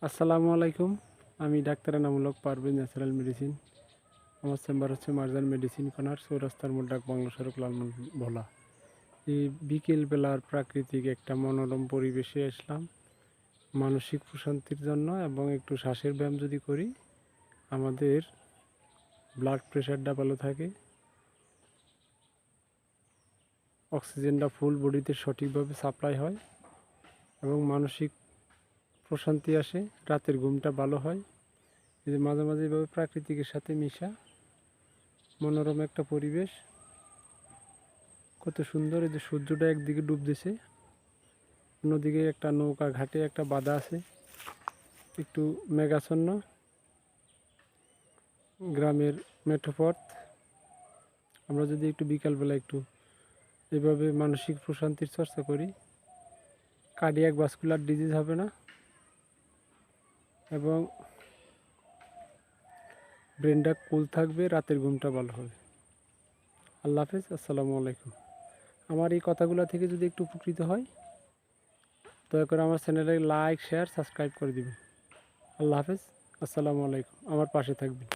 আসসালামু আলাইকুম। আমি ডাক্তার এনামূলক পারভেজ ন্যাচারাল মেডিসিন। আমার চেম্বার হচ্ছে মার্জান মেডিসিন কর্নার, চৌরাস্তার মোড়, ডাক বাংলা সড়ক, লালমোহন ভোলা। এই বিকেলবেলার প্রাকৃতিক একটা মনোরম পরিবেশে আসলাম মানসিক প্রশান্তির জন্য, এবং একটু শ্বাসের ব্যায়াম যদি করি আমাদের ব্লাড প্রেশারটা ভালো থাকে, অক্সিজেনটা ফুল বডিতে সঠিকভাবে সাপ্লাই হয় এবং মানসিক প্রশান্তি আসে, রাতের ঘুমটা ভালো হয়। এই যে মাঝে মাঝে এভাবে প্রাকৃতিকের সাথে মিশা মনোরম একটা পরিবেশ, কত সুন্দর। এই যে সূর্যটা একদিকে ডুবতেছে, অন্যদিকে একটা নৌকা ঘাটে একটা বাঁধা আছে, একটু মেঘাচ্ছন্ন গ্রামের মেঠোপথ। আমরা যদি একটু বিকালবেলা একটু এভাবে মানসিক প্রশান্তির চর্চা করি, কার্ডিয়াক ভাস্কুলার ডিজিজ হবে না এবং ব্রেনটা কুল থাকবে, রাতের ঘুমটা ভালো হবে। আল্লাহ হাফেজ, আসসালামু আলাইকুম। আমার এই কথাগুলো থেকে যদি একটু উপকৃত হয়, দয়া করে আমার চ্যানেলে লাইক, শেয়ার, সাবস্ক্রাইব করে দিবেন। আল্লাহ হাফেজ, আসসালামু আলাইকুম। আমার পাশে থাকবেন।